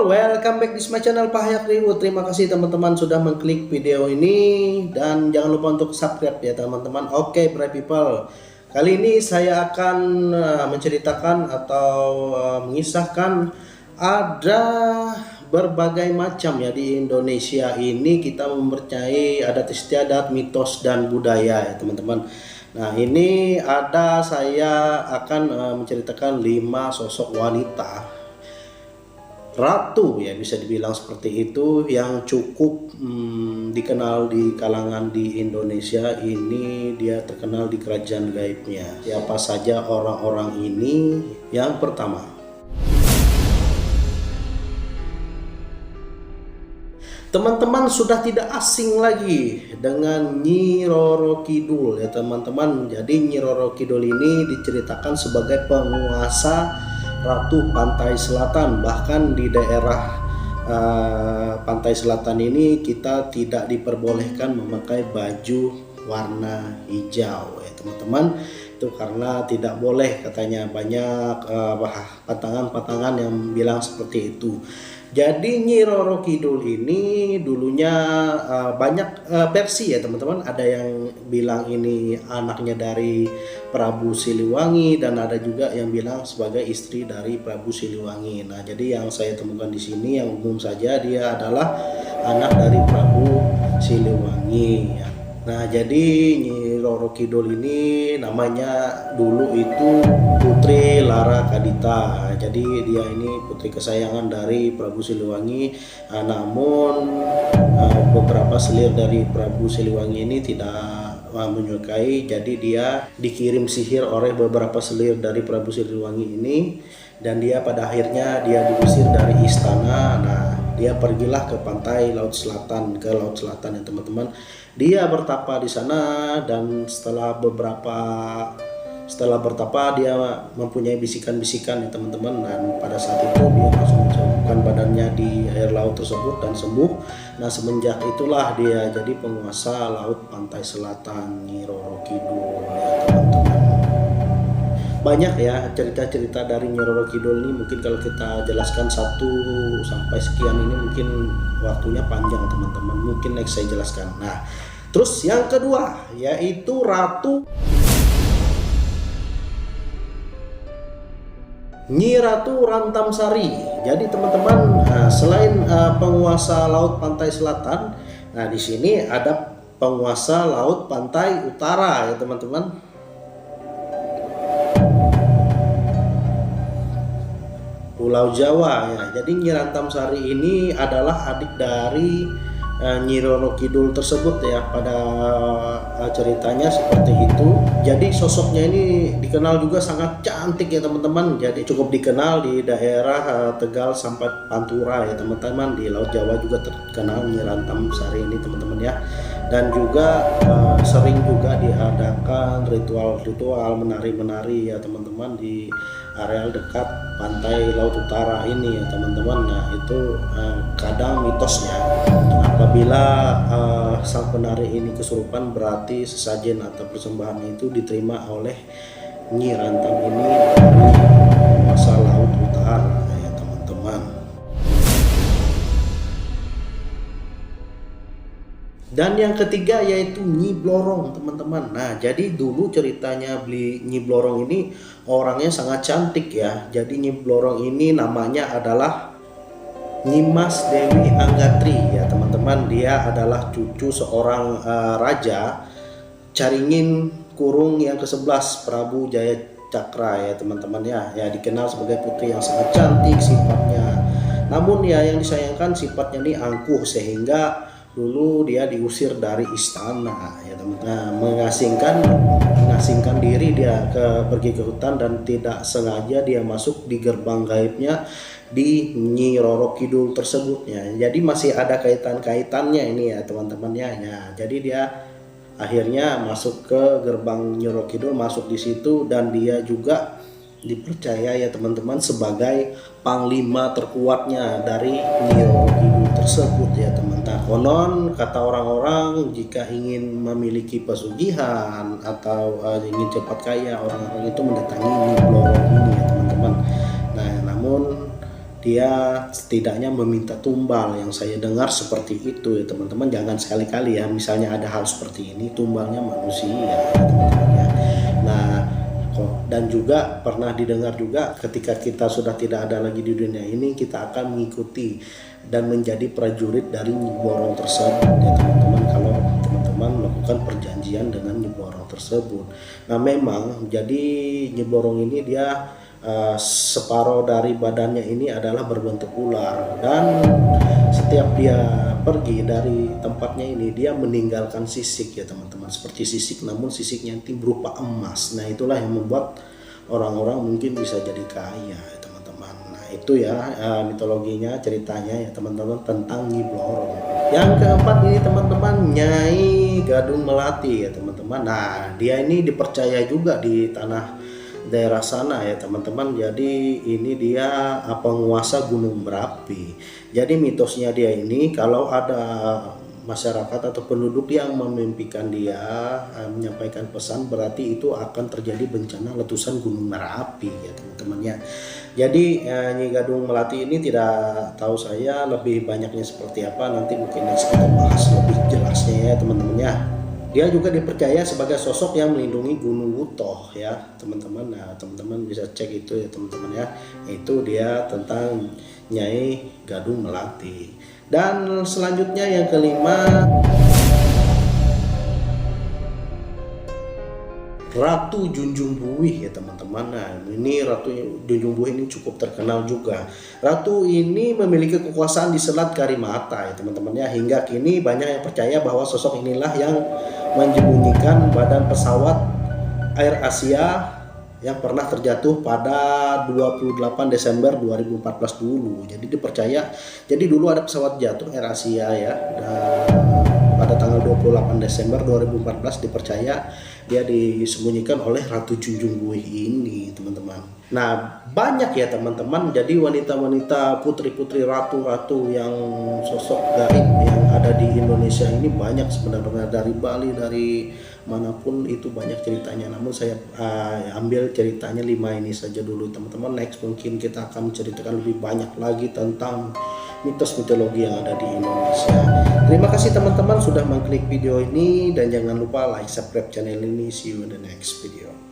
people, welcome back di my channel Pak Hayak Reward. Terima kasih teman-teman sudah mengklik video ini dan jangan lupa untuk subscribe ya teman-teman. Oke, bright people, kali ini saya akan menceritakan atau mengisahkan ada berbagai macam ya di Indonesia ini kita mempercayai adat istiadat, mitos dan budaya ya teman-teman. Nah, ini saya akan menceritakan 5 sosok wanita ratu ya, bisa dibilang seperti itu, yang cukup dikenal di kalangan di Indonesia ini. Dia terkenal di kerajaan gaibnya. Siapa saja orang-orang ini? Yang pertama, teman-teman sudah tidak asing lagi dengan Nyi Roro Kidul ya teman-teman. Jadi Nyi Roro Kidul ini diceritakan sebagai penguasa Ratu Pantai Selatan. Bahkan di daerah Pantai Selatan ini kita tidak diperbolehkan memakai baju warna hijau ya teman-teman. Itu karena tidak boleh, katanya banyak pantangan-pantangan yang bilang seperti itu. Jadi Nyi Roro Kidul ini dulunya banyak versi ya teman-teman. Ada yang bilang ini anaknya dari Prabu Siliwangi dan ada juga yang bilang sebagai istri dari Prabu Siliwangi. Nah, jadi yang saya temukan di sini yang umum saja dia adalah anak dari Prabu Siliwangi ya. Nah, jadi Nyi Roro Kidul ini namanya dulu itu Putri Lara Kadita. Jadi dia ini putri kesayangan dari Prabu Siliwangi. Namun beberapa selir dari Prabu Siliwangi ini tidak menyukai. Jadi dia dikirim sihir oleh beberapa selir dari Prabu Siliwangi ini, dan dia pada akhirnya dia diusir dari istana. Nah, dia pergilah ke pantai Laut Selatan, ke Laut Selatan ya teman-teman. Dia bertapa di sana, dan setelah bertapa dia mempunyai bisikan-bisikan ya teman-teman, dan pada saat itu dia langsung mencelupkan badannya di air laut tersebut dan sembuh. Nah, semenjak itulah dia jadi penguasa Laut Pantai Selatan, Nyi Roro Kidul ya teman-teman. Banyak ya cerita-cerita dari Nyi Roro Kidul ini. Mungkin kalau kita jelaskan 1 sampai sekian ini mungkin waktunya panjang teman-teman. Mungkin next saya jelaskan. Nah, terus yang kedua yaitu Nyi Ratu Rantamsari. Jadi teman-teman, selain penguasa Laut Pantai Selatan, nah di sini ada penguasa Laut Pantai Utara ya teman-teman. Pulau Jawa ya. Jadi Nyi Rantamsari ini adalah adik dari Nyi Roro Kidul tersebut ya, pada ceritanya seperti itu. Jadi sosoknya ini dikenal juga sangat cantik ya teman-teman. Jadi cukup dikenal di daerah Tegal sampai Pantura ya teman-teman. Di Laut Jawa juga terkenal Nyi Rantamsari ini teman-teman ya. Dan juga sering juga diadakan ritual-ritual menari-menari ya teman-teman di areal dekat pantai Laut Utara ini ya teman-teman. Nah, itu kadang mitosnya apabila sang penari ini kesurupan, berarti sesajen atau persembahan itu diterima oleh Nyi Rantam ini dari penguasa Laut Utara ya teman-teman. Dan yang ketiga yaitu Nyi Blorong teman-teman. Nah, jadi dulu ceritanya Nyi Blorong ini orangnya sangat cantik ya. Jadi Nyi Blorong ini namanya adalah Nyimas Dewi Anggatri ya teman-teman. Dia adalah cucu seorang raja Caringin Kurung yang ke-11 Prabu Jaya Cakra ya teman-teman ya. Ya, dikenal sebagai putri yang sangat cantik sifatnya. Namun ya yang disayangkan sifatnya ini angkuh, sehingga dulu dia diusir dari istana ya teman-teman. Mengasingkan diri, dia pergi ke hutan dan tidak sengaja dia masuk di gerbang gaibnya di Nyi Roro Kidul tersebut ya. Jadi masih ada kaitannya ini ya teman-teman ya. Jadi dia akhirnya masuk ke gerbang Nyi Roro Kidul, masuk di situ, dan dia juga dipercaya ya teman-teman sebagai panglima terkuatnya dari Nyi Roro Kidul tersebut ya teman-teman. Konon kata orang-orang, jika ingin memiliki pesugihan atau ingin cepat kaya, orang-orang itu mendatangi Nyi Blorong ini ya teman-teman. Nah, namun dia setidaknya meminta tumbal. Yang saya dengar seperti itu ya teman-teman. Jangan sekali-kali ya misalnya ada hal seperti ini, tumbalnya manusia ya teman-teman ya. Nah, dan juga pernah didengar juga ketika kita sudah tidak ada lagi di dunia ini, kita akan mengikuti dan menjadi prajurit dari Nyi Blorong tersebut ya teman-teman, kalau teman-teman melakukan perjanjian dengan Nyi Blorong tersebut. Nah memang jadi Nyi Blorong ini dia separuh dari badannya ini adalah berbentuk ular, dan setiap dia pergi dari tempatnya ini dia meninggalkan sisik ya teman-teman, seperti sisik namun sisiknya itu berupa emas. Nah itulah yang membuat orang-orang mungkin bisa jadi kaya ya teman-teman. Nah itu ya mitologinya, ceritanya ya teman-teman tentang Nyi Blorong. Yang keempat ini teman-teman, Nyai Gadung Melati ya teman-teman. Nah dia ini dipercaya juga di tanah daerah sana ya teman-teman. Jadi ini dia penguasa gunung berapi. Jadi mitosnya dia ini kalau ada masyarakat atau penduduk yang memimpikan dia menyampaikan pesan, berarti itu akan terjadi bencana letusan gunung berapi ya teman-teman ya. Jadi Nyi Gadung Melati ini tidak tahu saya lebih banyaknya seperti apa, nanti mungkin next kita bahas lebih jelasnya ya teman-teman ya. Dia juga dipercaya sebagai sosok yang melindungi Gunung Wutoh ya teman-teman. Nah teman-teman bisa cek itu ya teman-teman ya. Itu dia tentang Nyai Gadung Melati. Dan selanjutnya yang kelima, Ratu Junjung Buih ya teman-teman. Nah ini Ratu Junjung Buih ini cukup terkenal juga. Ratu ini memiliki kekuasaan di Selat Karimata ya teman-teman ya. Hingga kini banyak yang percaya bahwa sosok inilah yang menyembunyikan badan pesawat Air Asia yang pernah terjatuh pada 28 Desember 2014 dulu. Jadi dipercaya, jadi dulu ada pesawat jatuh Air Asia ya, pada tanggal 28 Desember 2014, dipercaya dia disembunyikan oleh Ratu Junjung Buih ini teman-teman. Nah banyak ya teman-teman, jadi wanita-wanita, putri-putri, ratu-ratu yang sosok gaib yang ada di Indonesia ini banyak sebenarnya, dari Bali, dari manapun itu banyak ceritanya. Namun saya ambil ceritanya 5 ini saja dulu teman-teman. Next mungkin kita akan menceritakan lebih banyak lagi tentang mitos mitologi yang ada di Indonesia. Terima kasih teman-teman sudah mengklik video ini, dan jangan lupa like, subscribe channel ini. See you in the next video.